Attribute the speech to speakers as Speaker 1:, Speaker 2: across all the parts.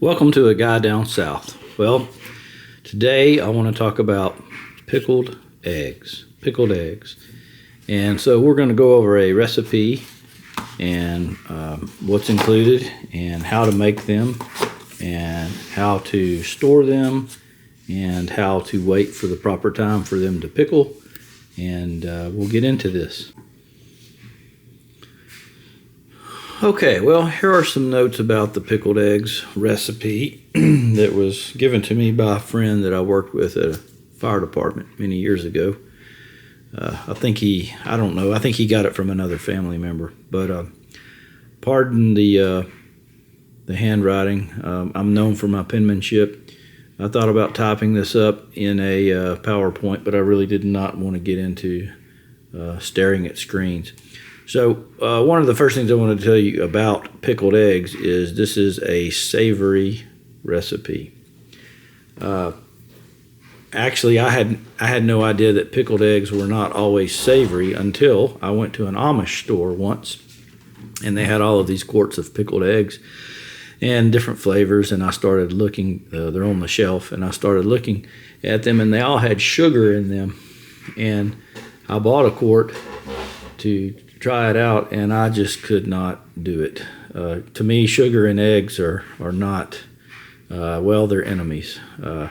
Speaker 1: Welcome to A Guy Down South. Well, today I want to talk about pickled eggs. And so we're going to go over a recipe and what's included and how to make them and how to store them and how to wait for the proper time for them to pickle. And we'll get into this. Okay, well, here are some notes about the pickled eggs recipe that was given to me by a friend that I worked with at a fire department many years ago. I think he got it from another family member, but pardon the handwriting. I'm known for my penmanship. I thought about typing this up in a PowerPoint, but I really did not want to get into staring at screens. So one of the first things I want to tell you about pickled eggs is this is a savory recipe. Actually, I had no idea that pickled eggs were not always savory until I went to an Amish store once, and they had all of these quarts of pickled eggs and different flavors, and I started looking. They're on the shelf, and I started looking at them, and they all had sugar in them, and I bought a quart to try it out, and I just could not do it. To me, sugar and eggs are not, they're enemies. So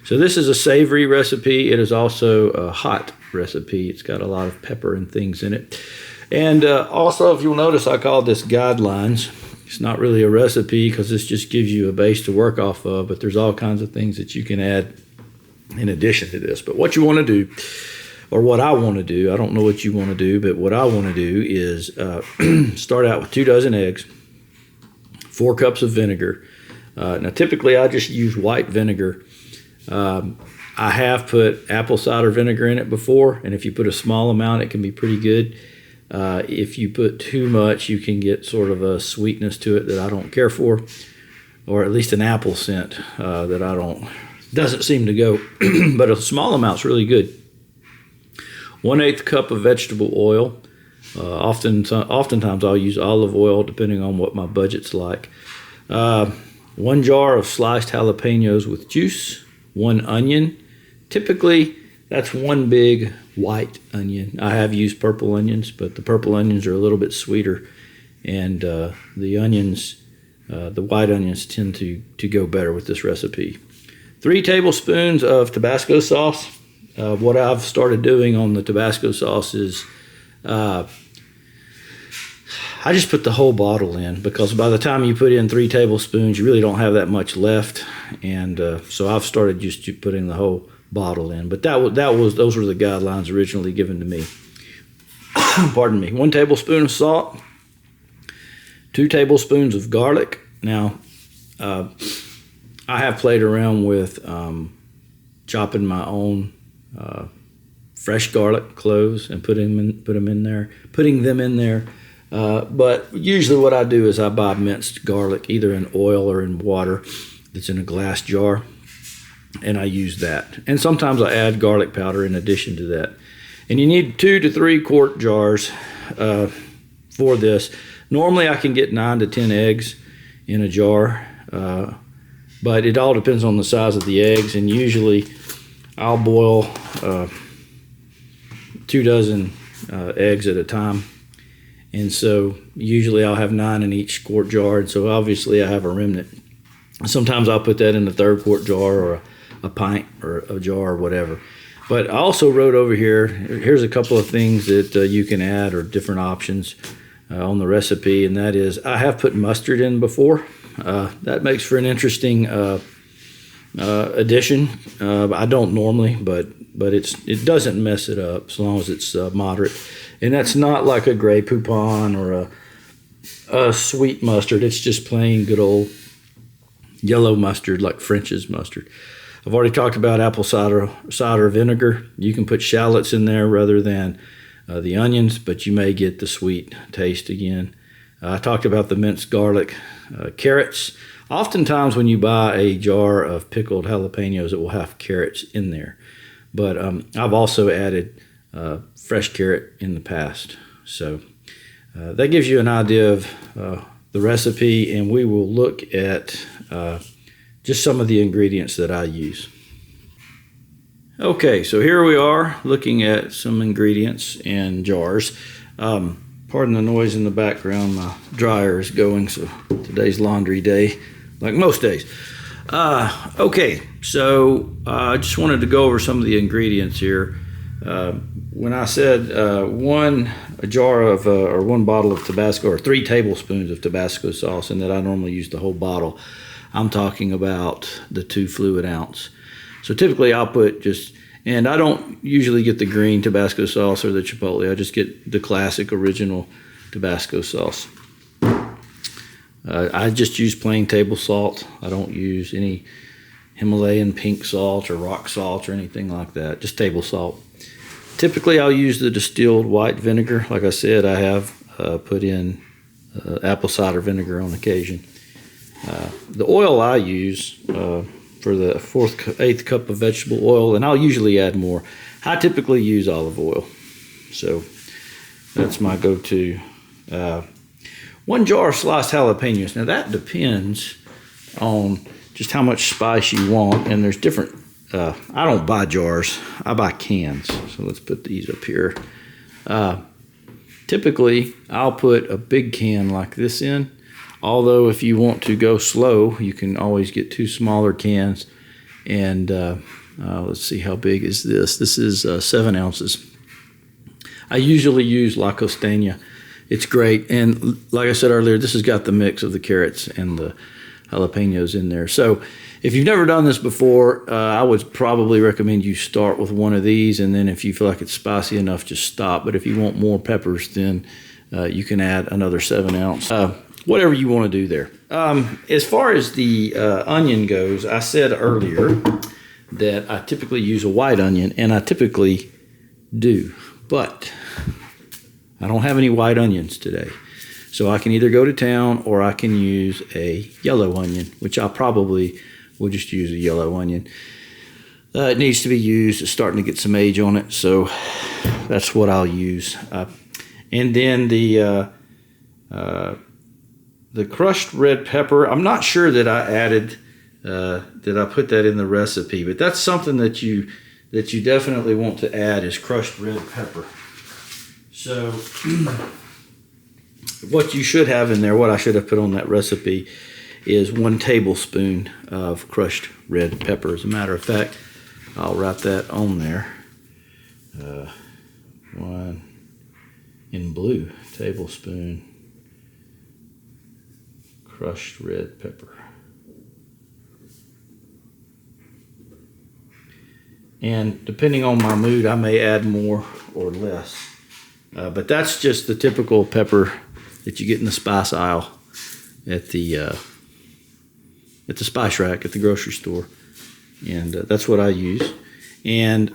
Speaker 1: this is a savory recipe. It is also a hot recipe. It's got a lot of pepper and things in it. And also, if you'll notice, I call this guidelines. It's not really a recipe because this just gives you a base to work off of, but there's all kinds of things that you can add in addition to this. But what you want to do, or what I want to do, I don't know what you want to do, but what I want to do is start out with 2 dozen eggs, 4 cups of vinegar. Now, typically, I just use white vinegar. I have put apple cider vinegar in it before, and if you put a small amount, it can be pretty good. If you put too much, you can get sort of a sweetness to it that I don't care for, or at least an apple scent that doesn't seem to go, but a small amount's really good. 1/8 cup of vegetable oil. Oftentimes I'll use olive oil depending on what my budget's like. 1 jar of sliced jalapenos with juice. 1 onion. Typically that's 1 big white onion. I have used purple onions, but the purple onions are a little bit sweeter, and the white onions tend to go better with this recipe. 3 tablespoons of Tabasco sauce. What I've started doing on the Tabasco sauce is I just put the whole bottle in, because by the time you put in 3 tablespoons, you really don't have that much left, and so I've started just putting the whole bottle in. But those were the guidelines originally given to me. Pardon me. 1 tablespoon of salt, 2 tablespoons of garlic. Now, I have played around with chopping my own fresh garlic cloves and putting them in there. But usually what I do is I buy minced garlic, either in oil or in water that's in a glass jar, and I use that. And sometimes I add garlic powder in addition to that. And you need 2 to 3 quart jars for this. Normally I can get 9 to 10 eggs in a jar, but it all depends on the size of the eggs, and usually I'll boil 2 dozen eggs at a time, and so usually I'll have 9 in each quart jar, and so obviously I have a remnant. Sometimes I'll put that in the 3rd quart jar, or a pint, or a jar, or whatever. But I also wrote over here's a couple of things that you can add, or different options on the recipe, and that is I have put mustard in before. That makes for an interesting addition. I don't normally, but it doesn't mess it up as long as it's moderate. And that's not like a Grey Poupon or a sweet mustard. It's just plain good old yellow mustard, like French's mustard. I've already talked about apple cider vinegar. You can put shallots in there rather than the onions, but you may get the sweet taste again. I talked about the minced garlic, carrots. Oftentimes when you buy a jar of pickled jalapenos, it will have carrots in there. But I've also added fresh carrot in the past. So that gives you an idea of the recipe, and we will look at just some of the ingredients that I use. Okay, so here we are looking at some ingredients in jars. Pardon the noise in the background, my dryer is going, so today's laundry day, like most days. Okay, so I just wanted to go over some of the ingredients here. When I said one bottle of Tabasco, or 3 tablespoons of Tabasco sauce, and that I normally use the whole bottle, I'm talking about the 2 fluid ounce. So typically I'll put and I don't usually get the green Tabasco sauce or the Chipotle. I just get the classic original Tabasco sauce. I just use plain table salt. I don't use any Himalayan pink salt or rock salt or anything like that, just table salt. Typically I'll use the distilled white vinegar. Like I said, I have put in apple cider vinegar on occasion. The oil I use for the 1/8 cup of vegetable oil, and I'll usually add more. I typically use olive oil, so that's my go-to. 1 jar of sliced jalapenos. Now that depends on just how much spice you want, and there's different. I don't buy jars, I buy cans. So let's put these up here. Typically, I'll put a big can like this in. Although if you want to go slow, you can always get 2 smaller cans. And let's see, how big is this? This is 7 ounces. I usually use La Costeña. It's great. And like I said earlier, this has got the mix of the carrots and the jalapenos in there. So if you've never done this before, I would probably recommend you start with one of these. And then if you feel like it's spicy enough, just stop. But if you want more peppers, then you can add another 7 ounce. Whatever you want to do there. As far as the onion goes, I said earlier that I typically use a white onion, and I typically do, but I don't have any white onions today. So I can either go to town or I can use a yellow onion, which I probably will just use a yellow onion. It needs to be used. It's starting to get some age on it, so that's what I'll use. And then the crushed red pepper, I'm not sure that I added, that I put that in the recipe, but that's something that you definitely want to add, is crushed red pepper. So what you should have in there, what I should have put on that recipe, is 1 tablespoon of crushed red pepper. As a matter of fact, I'll write that on there. 1 in blue, tablespoon crushed red pepper. And depending on my mood, I may add more or less. But that's just the typical pepper that you get in the spice aisle at the spice rack at the grocery store. And that's what I use. And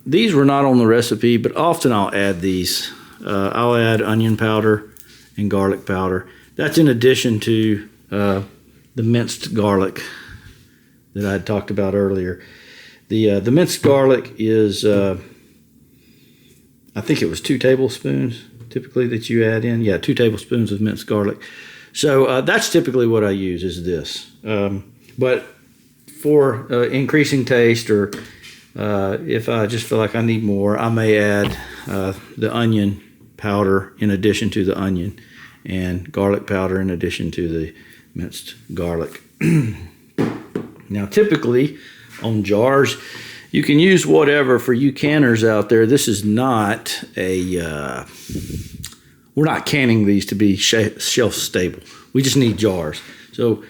Speaker 1: these were not on the recipe, but often I'll add these. I'll add onion powder and garlic powder. That's in addition to the minced garlic that I had talked about earlier. The minced garlic is, I think it was 2 tablespoons typically that you add in. Yeah, 2 tablespoons of minced garlic. So that's typically what I use, is this. But for increasing taste, or if I just feel like I need more, I may add the onion powder in addition to the onion, and garlic powder in addition to the minced garlic. Now, typically on jars, you can use whatever. For you canners out there, this is not a, we're not canning these to be shelf stable. We just need jars. So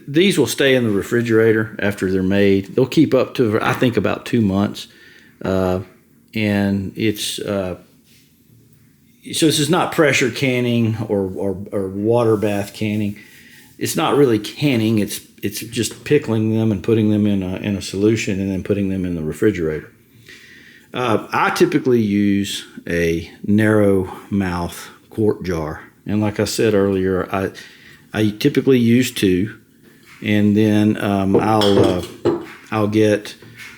Speaker 1: these will stay in the refrigerator after they're made. They'll keep up to, I think, about 2 months. And it's, so this is not pressure canning or water bath canning. It's not really canning. It's just pickling them and putting them in a solution and then putting them in the refrigerator. I typically use a narrow mouth quart jar, and like I said earlier, I typically use 2, and then I'll get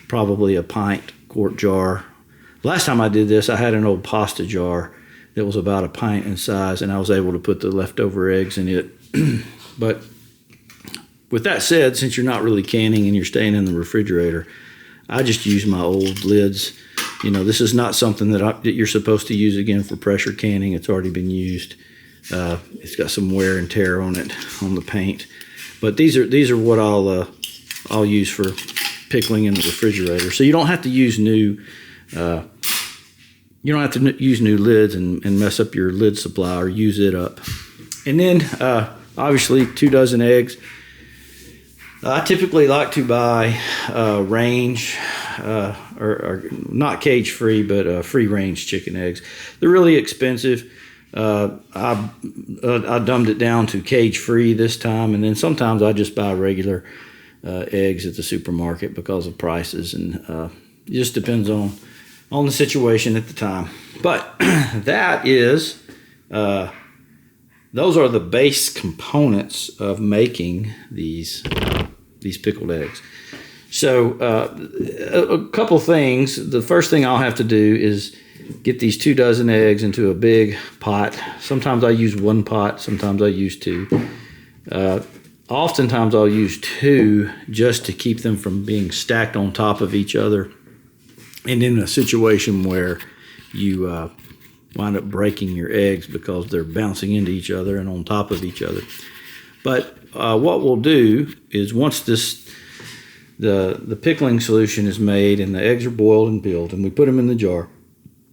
Speaker 1: probably a pint quart jar. Last time I did this, I had an old pasta jar that was about a pint in size, and I was able to put the leftover eggs in it. But with that said, since you're not really canning and you're staying in the refrigerator, I just use my old lids. This is not something that you're supposed to use again for pressure canning. It's already been used. It's got some wear and tear on it, on the paint. But these are what I'll use for pickling in the refrigerator. So you don't have to use new lids and mess up your lid supply or use it up. And then obviously 2 dozen eggs. I typically like to buy range or not cage free, but free range chicken eggs. They're really expensive. I dumbed it down to cage free this time, and then sometimes I just buy regular eggs at the supermarket because of prices, and it just depends on the situation at the time. But those are the base components of making these pickled eggs. So a couple things. The first thing I'll have to do is get these 2 dozen eggs into a big pot. Sometimes I use 1 pot, sometimes I use 2. Oftentimes I'll use 2 just to keep them from being stacked on top of each other, and in a situation where you wind up breaking your eggs because they're bouncing into each other and on top of each other. But what we'll do is once the pickling solution is made and the eggs are boiled and peeled and we put them in the jar,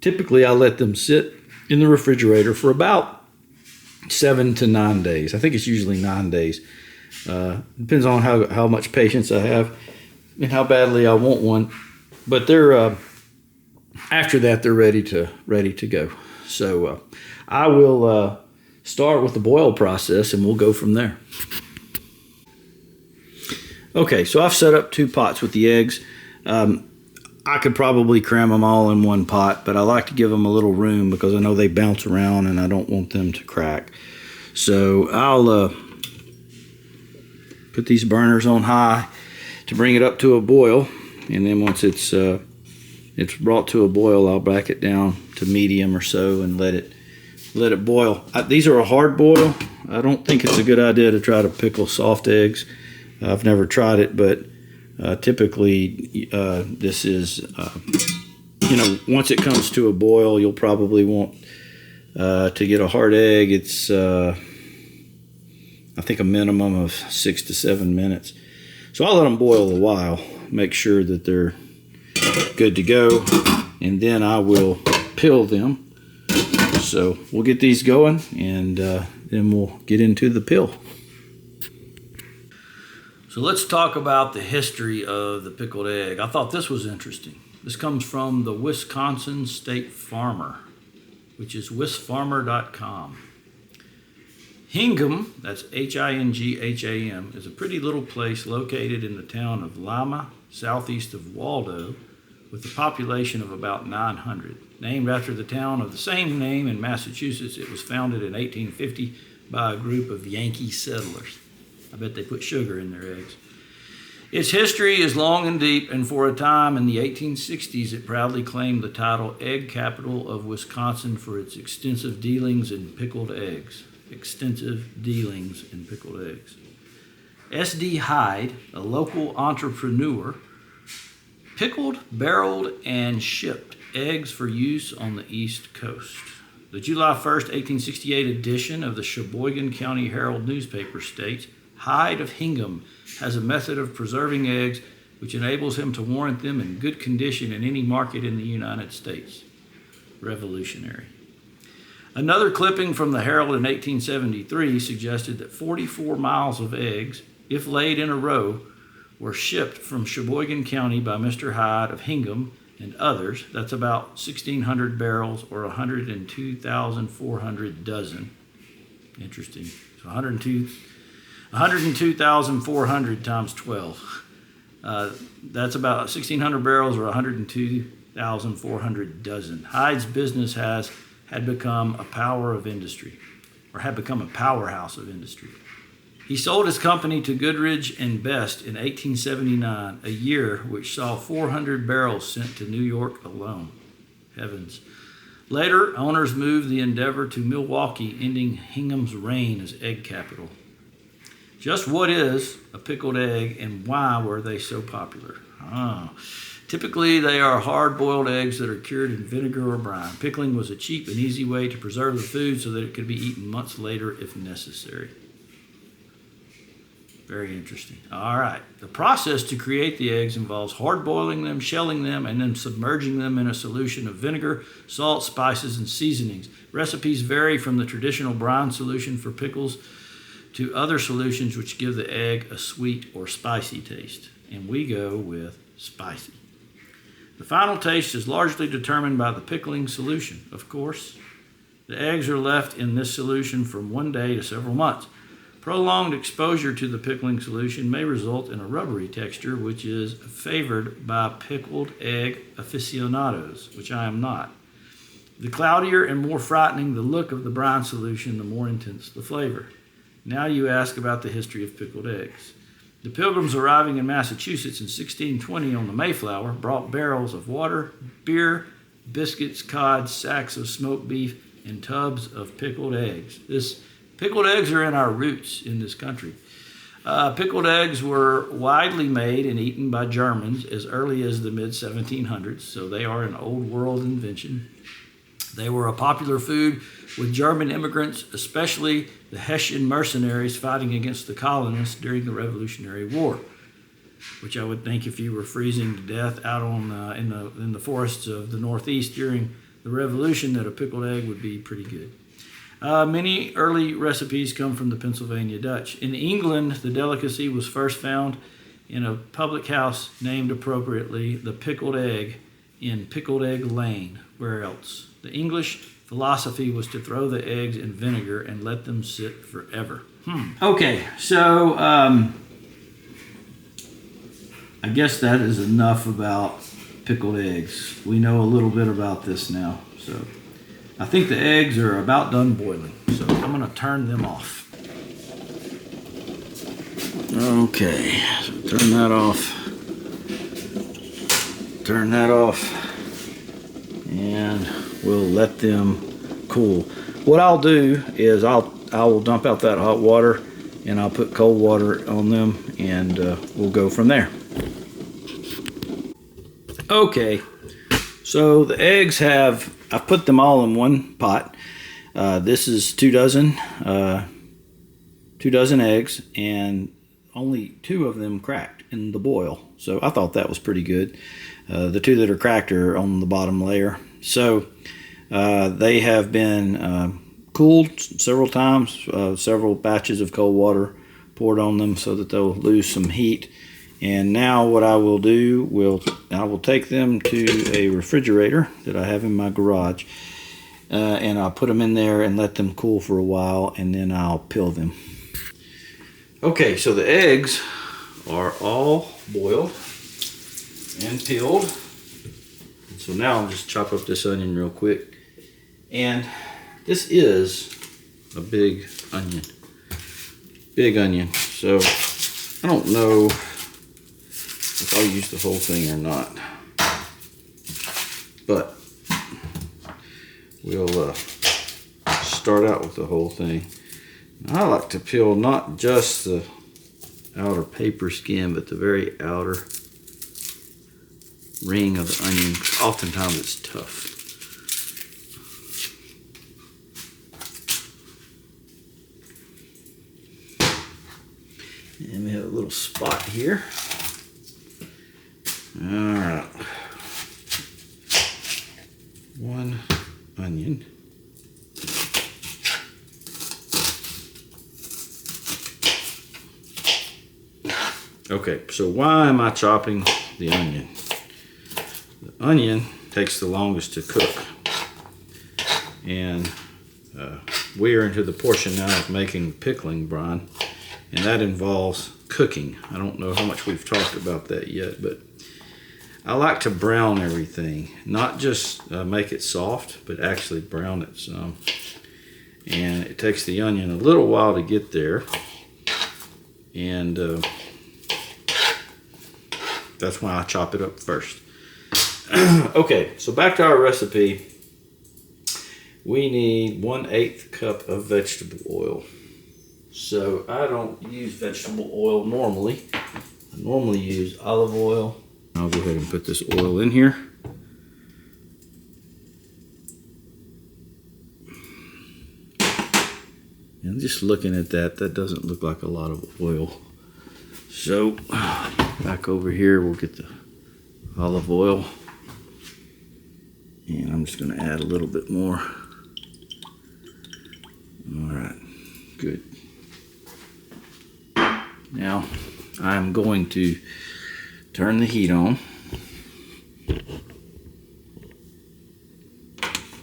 Speaker 1: typically I let them sit in the refrigerator for about 7 to 9 days. I think it's usually 9 days. Depends on how much patience I have and how badly I want one. But they're after that they're ready to go. So I will start with the boil process and we'll go from there. Okay, so I've set up 2 pots with the eggs. I could probably cram them all in 1 pot, but I like to give them a little room because I know they bounce around and I don't want them to crack. So I'll put these burners on high to bring it up to a boil, and then once it's brought to a boil, I'll back it down to medium or so and let it boil. These are a hard boil. I don't think it's a good idea to try to pickle soft eggs. I've never tried it, but typically this is, once it comes to a boil, you'll probably want to get a hard egg. It's, I think, a minimum of 6 to 7 minutes. So I'll let them boil a while, make sure that they're good to go, and then I will peel them. So we'll get these going, and then we'll get into the peel. So let's talk about the history of the pickled egg. I thought this was interesting. This comes from the Wisconsin State Farmer, which is wisfarmer.com. Hingham, that's Hingham, is a pretty little place located in the town of Lima, southeast of Waldo, with a population of about 900. Named after the town of the same name in Massachusetts, it was founded in 1850 by a group of Yankee settlers. I bet they put sugar in their eggs. Its history is long and deep, and for a time in the 1860s, it proudly claimed the title Egg Capital of Wisconsin for its extensive dealings in pickled eggs. S.D. Hyde, a local entrepreneur, pickled, barreled, and shipped eggs for use on the East Coast. The July 1st, 1868 edition of the Sheboygan County Herald newspaper states, Hyde of Hingham has a method of preserving eggs which enables him to warrant them in good condition in any market in the United States. Revolutionary. Another clipping from the Herald in 1873 suggested that 44 miles of eggs, if laid in a row, were shipped from Sheboygan County by Mr. Hyde of Hingham and others. That's about 1,600 barrels or 102,400 dozen. Interesting. So 102,400 times 12. That's about 1,600 barrels or 102,400 dozen. Hyde's business had become a powerhouse of industry. He sold his company to Goodrich and Best in 1879, a year which saw 400 barrels sent to New York alone. Heavens. Later, owners moved the endeavor to Milwaukee, ending Hingham's reign as egg capital. Just what is a pickled egg and why were they so popular? Typically, they are hard-boiled eggs that are cured in vinegar or brine. Pickling was a cheap and easy way to preserve the food so that it could be eaten months later if necessary. Very interesting. All right. The process to create the eggs involves hard-boiling them, shelling them, and then submerging them in a solution of vinegar, salt, spices, and seasonings. Recipes vary from the traditional brine solution for pickles to other solutions which give the egg a sweet or spicy taste. And we go with spicy. The final taste is largely determined by the pickling solution, of course. The eggs are left in this solution from 1 day to several months. Prolonged exposure to the pickling solution may result in a rubbery texture, which is favored by pickled egg aficionados, which I am not. The cloudier and more frightening the look of the brine solution, the more intense the flavor. Now you ask about the history of pickled eggs. The Pilgrims arriving in Massachusetts in 1620 on the Mayflower brought barrels of water, beer, biscuits, cod, sacks of smoked beef, and tubs of pickled eggs. Pickled eggs are in our roots in this country. Pickled eggs were widely made and eaten by Germans as early as the mid-1700s, so they are an old world invention. They were a popular food with German immigrants, especially the Hessian mercenaries fighting against the colonists during the Revolutionary War, which I would think if you were freezing to death out in the forests of the Northeast during the Revolution, that a pickled egg would be pretty good. Many early recipes come from the Pennsylvania Dutch. In England, the delicacy was first found in a public house named appropriately the Pickled Egg in Pickled Egg Lane. Where else? The English philosophy was to throw the eggs in vinegar and let them sit forever. Okay, so I guess that is enough about pickled eggs. We know a little bit about this now. So I think the eggs are about done boiling. So I'm going to turn them off. Okay, so turn that off. Turn that off. And we'll let them cool. What I'll do is I will dump out that hot water and I'll put cold water on them and we'll go from there. Okay, so the eggs I've put them all in one pot. This is 2 dozen eggs, and only 2 of them cracked in the boil. So I thought that was pretty good. The 2 that are cracked are on the bottom layer. So they have been cooled several times, several batches of cold water poured on them so that they'll lose some heat. And now what I will do, I will take them to a refrigerator that I have in my garage, and I'll put them in there and let them cool for a while, and then I'll peel them. Okay, so the eggs are all boiled and peeled. And so now I'll just chop up this onion real quick. And this is a big onion. Big onion. So I don't know if I'll use the whole thing or not, but we'll start out with the whole thing. I like to peel not just the outer paper skin, but the very outer ring of the onion. Oftentimes it's tough. And we have a little spot here. All right, 1 onion. Okay, so why am I chopping the onion? The onion takes the longest to cook. And we are into the portion now of making pickling brine, and that involves cooking. I don't know how much we've talked about that yet, but I like to brown everything, not just make it soft, but actually brown it some. And it takes the onion a little while to get there, and that's why I chop it up first. Okay, so back to our recipe. We need 1/8 cup of vegetable oil. So I don't use vegetable oil normally. I normally use olive oil. I'll go ahead and put this oil in here. And just looking at that, that doesn't look like a lot of oil. So back over here, we'll get the olive oil. And I'm just going to add a little bit more. All right, good. Now I'm going to turn the heat on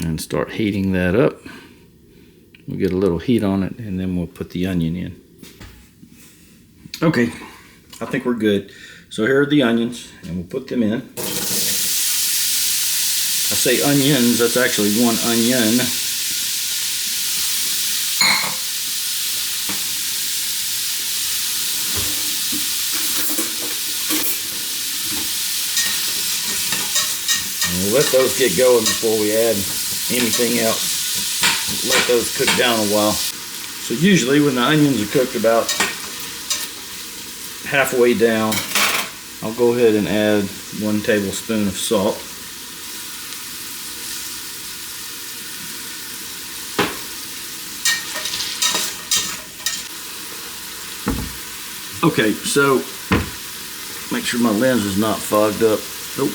Speaker 1: and start heating that up. We'll get a little heat on it and then we'll put the onion in. Okay, I think we're good. So here are the onions and we'll put them in. I say onions, that's actually one onion. We'll let those get going before we add anything else. Let those cook down a while. So usually when the onions are cooked about halfway down, I'll go ahead and add 1 tablespoon of salt. Okay, so make sure my lens is not fogged up. Nope.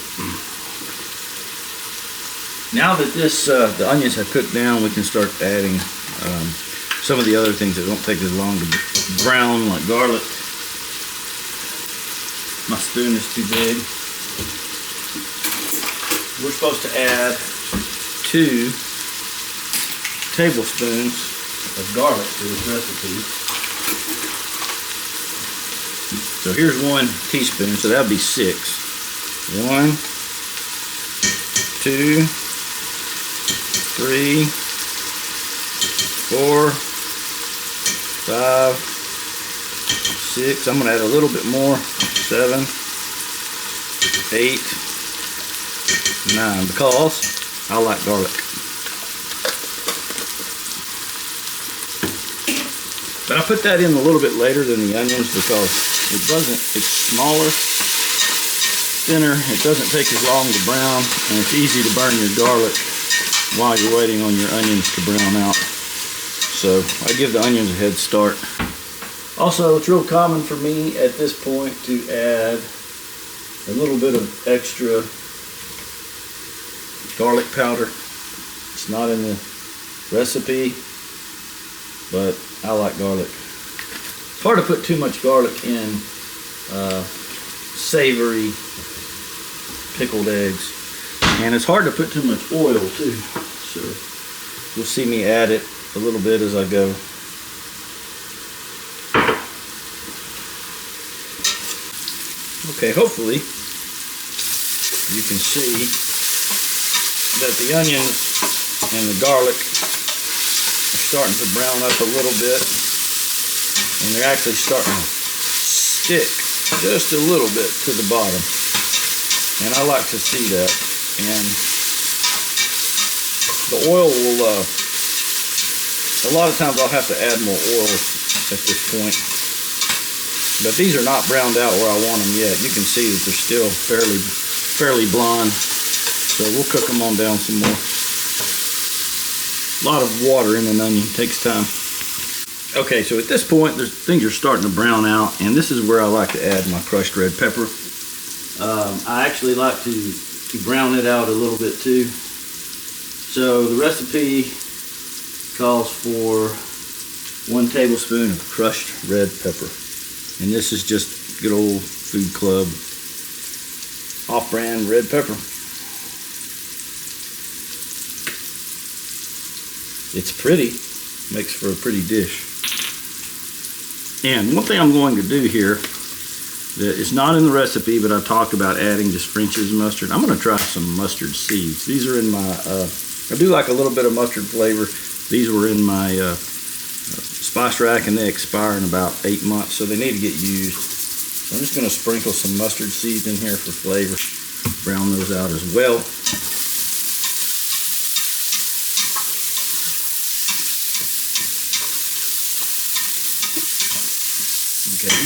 Speaker 1: Now that the onions have cooked down, we can start adding some of the other things that don't take as long to brown, like garlic. My spoon is too big. We're supposed to add 2 tablespoons of garlic to this recipe. So here's 1 teaspoon, so that'll be 6. 1, 2, 3, 4, 5, 6. I'm going to add a little bit more. 7, 8, 9, because I like garlic. But I put that in a little bit later than the onions because it's smaller, thinner, it doesn't take as long to brown, and it's easy to burn your garlic while you're waiting on your onions to brown out. So I give the onions a head start. Also, it's real common for me at this point to add a little bit of extra garlic powder. It's not in the recipe, but I like garlic. It's hard to put too much garlic in savory pickled eggs. And it's hard to put too much oil too. So you'll see me add it a little bit as I go. Okay, hopefully you can see that the onions and the garlic are starting to brown up a little bit, and they're actually starting to stick just a little bit to the bottom, and I like to see that. And the oil will a lot of times I'll have to add more oil at this point, but these are not browned out where I want them yet. You can see that they're still fairly blonde, so we'll cook them on down some more. A lot of water in an onion, takes time. Okay, so at this point things are starting to brown out, and this is where I like to add my crushed red pepper. I actually like to brown it out a little bit too. So the recipe calls for 1 tablespoon of crushed red pepper, and this is just good old Food Club off-brand red pepper. It's pretty, makes for a pretty dish. And one thing I'm going to do here that is not in the recipe, but I talked about adding just French's mustard. I'm going to try some mustard seeds. These are in my, I do like a little bit of mustard flavor. These were in my spice rack, and they expire in about 8 months, so they need to get used. So I'm just going to sprinkle some mustard seeds in here for flavor. Brown those out as well.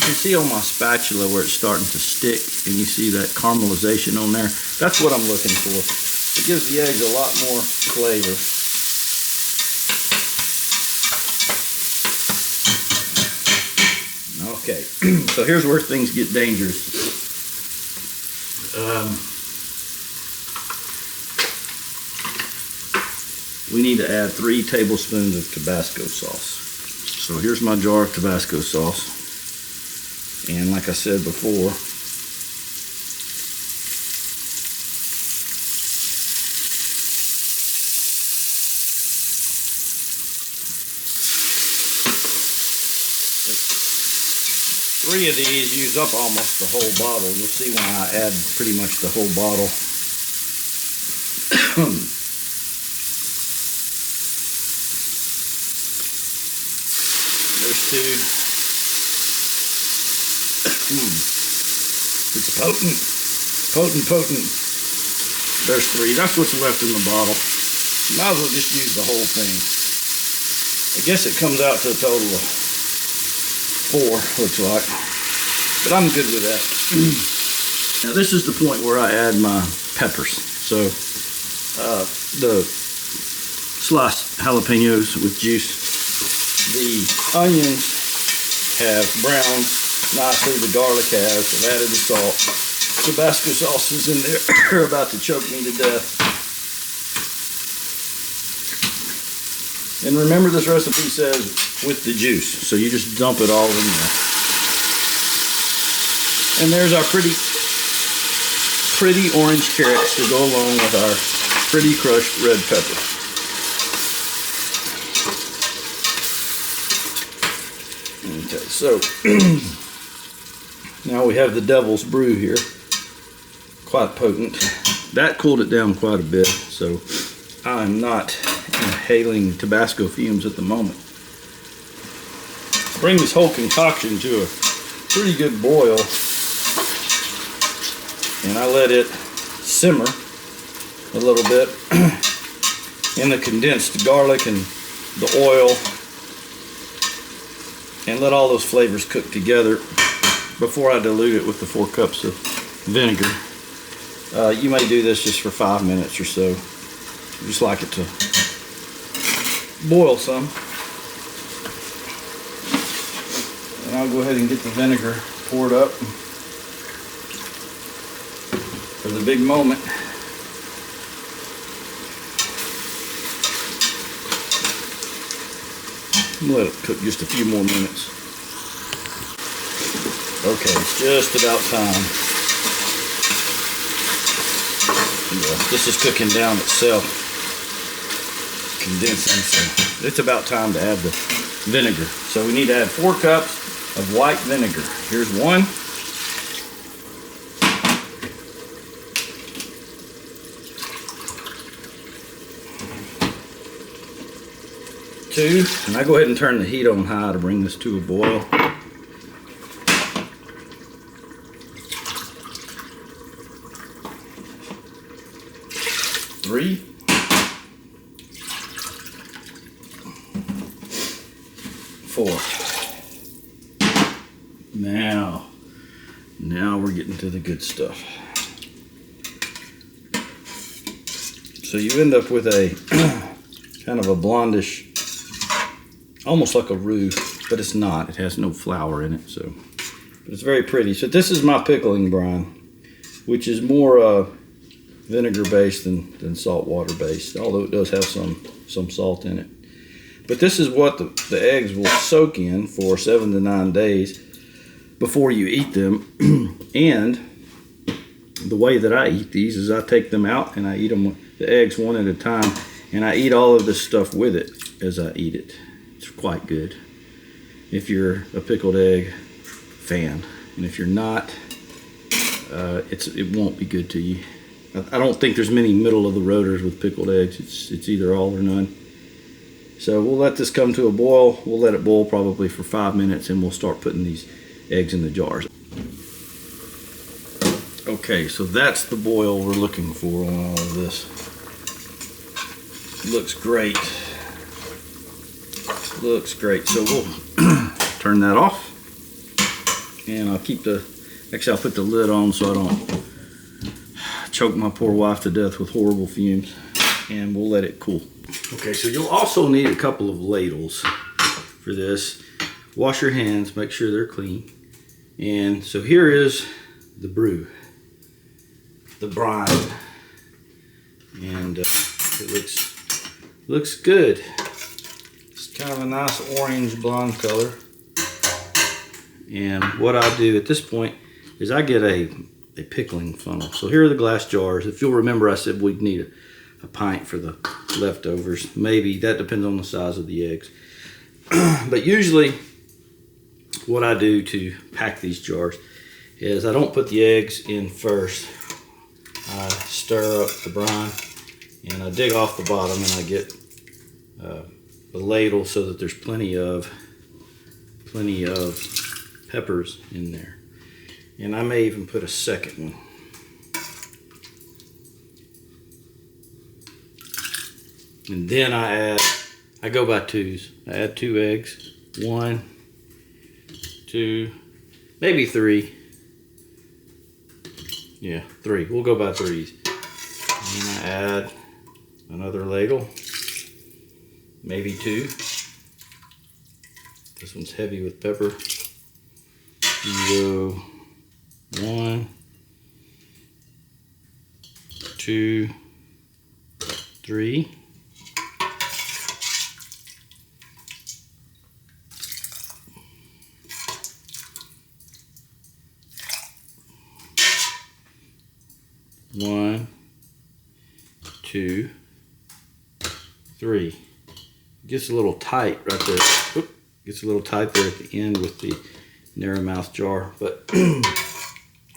Speaker 1: can see on my spatula where it's starting to stick, and you see that caramelization on there. That's what I'm looking for. It gives the eggs a lot more flavor. Okay, so here's where things get dangerous. We need to add 3 tablespoons of Tabasco sauce. So here's my jar of Tabasco sauce. And like I said before, three of these use up almost the whole bottle. You'll see when I add pretty much the whole bottle. There's 2. It's potent. Potent. There's 3. That's what's left in the bottle. Might as well just use the whole thing. I guess it comes out to a total of 4, looks like. But I'm good with that. Now this is the point where I add my peppers. So the sliced jalapenos with juice. The onions have browned nicely. The garlic has. I've added the salt. Tabasco sauce is in there. They're about to choke me to death. And remember, this recipe says with the juice. So you just dump it all in there. And there's our pretty orange carrots to go along with our pretty crushed red pepper. Okay, so now we have the devil's brew here. Quite potent. That cooled it down quite a bit, so I'm not inhaling Tabasco fumes at the moment. Bring this whole concoction to a pretty good boil, and I let it simmer a little bit in the condensed garlic and the oil, and let all those flavors cook together before I dilute it with the 4 cups of vinegar. You may do this just for 5 minutes or so. Just like it to boil some. And I'll go ahead and get the vinegar poured up for the big moment. Let it cook just a few more minutes. Okay, it's just about time. Yeah, this is cooking down itself, condensing, so it's about time to add the vinegar. So we need to add 4 cups of white vinegar. Here's 1. 2, and I go ahead and turn the heat on high to bring this to a boil. 3. 4. Now we're getting to the good stuff. So you end up with a kind of a blondish, almost like a roux, but it's not. It has no flour in it, so but it's very pretty. So this is my pickling brine, which is more vinegar based than salt water based, although it does have some salt in it. But this is what the eggs will soak in for 7 to 9 days before you eat them. And the way that I eat these is I take them out and I eat them, the eggs, one at a time, and I eat all of this stuff with it as I eat it. It's quite good if you're a pickled egg fan, and if you're not, it won't be good to you. I don't think there's many middle of the roaders with pickled eggs. It's either all or none. So we'll let this come to a boil. We'll let it boil probably for 5 minutes, and we'll start putting these eggs in the jars. Okay, so that's the boil we're looking for on all of this. Looks great. Looks great. So we'll turn that off. And I'll keep actually I'll put the lid on so I don't choke my poor wife to death with horrible fumes. And we'll let it cool. Okay, so you'll also need a couple of ladles for this. Wash your hands, make sure they're clean. And so here is the brew, the brine. And it looks good. It's kind of a nice orange blonde color. And what I do at this point is I get a pickling funnel. So here are the glass jars. If you'll remember, I said we'd need a pint for the leftovers. Maybe, that depends on the size of the eggs. But usually what I do to pack these jars is I don't put the eggs in first. I stir up the brine and I dig off the bottom, and I get a ladle so that there's plenty of peppers in there. And I may even put a second one. And then I go by twos. I add 2 eggs. 1, 2, maybe 3. Yeah, 3. We'll go by 3s. And I add another ladle. Maybe 2. This one's heavy with pepper. You go 1, 2, 3. One, 2, 3. Gets a little tight right there. Oop, gets a little tight there at the end with the narrow mouth jar, but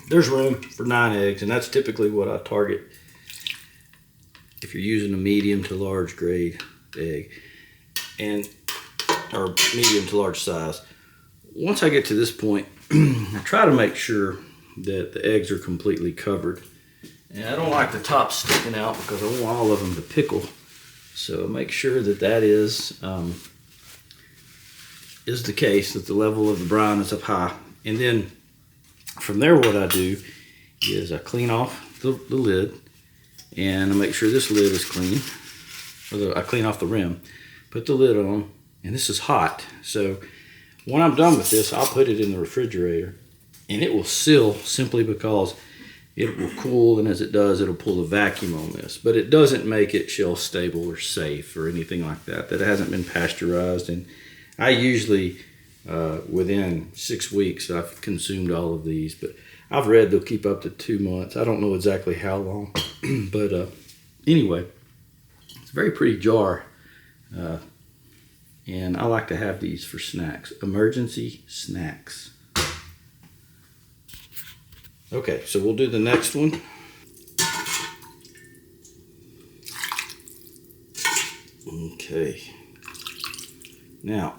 Speaker 1: there's room for 9 eggs, and that's typically what I target if you're using a medium to large grade egg, or medium to large size. Once I get to this point, I try to make sure that the eggs are completely covered. And I don't like the top sticking out because I want all of them to pickle. So make sure that that is the case, that the level of the brine is up high. And then from there, what I do is I clean off the lid, and I make sure this lid is clean. I clean off the rim, put the lid on, and this is hot. So when I'm done with this, I'll put it in the refrigerator, and it will seal simply because it will cool, and as it does, it'll pull a vacuum on this. But it doesn't make it shelf stable or safe or anything like that. That hasn't been pasteurized. And I usually, within 6 weeks, I've consumed all of these. But I've read they'll keep up to 2 months. I don't know exactly how long. But anyway, it's a very pretty jar. And I like to have these for snacks. Emergency snacks. Okay, so we'll do the next one. Okay. Now,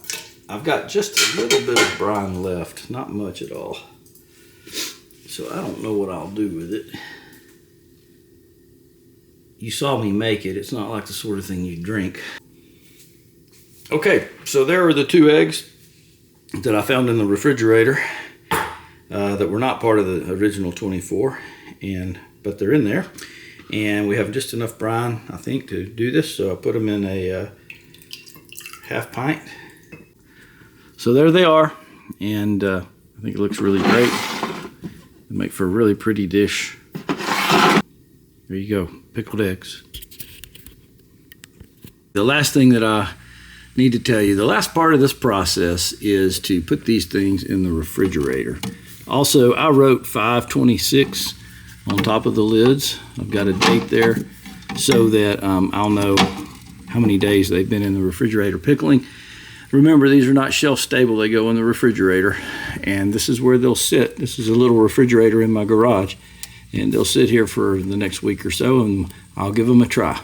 Speaker 1: I've got just a little bit of brine left, not much at all. So I don't know what I'll do with it. You saw me make it. It's not like the sort of thing you drink. Okay, so there are the 2 eggs that I found in the refrigerator. That were not part of the original 24, but they're in there, and we have just enough brine, I think, to do this. So I put them in a half pint. So there they are, and I think it looks really great. They make for a really pretty dish. There you go, pickled eggs. The last thing that I need to tell you, the last part of this process is to put these things in the refrigerator. Also, I wrote 5/26 on top of the lids. I've got a date there so that I'll know how many days they've been in the refrigerator pickling. Remember, these are not shelf stable. They go in the refrigerator, and this is where they'll sit. This is a little refrigerator in my garage, and they'll sit here for the next week or so, and I'll give them a try.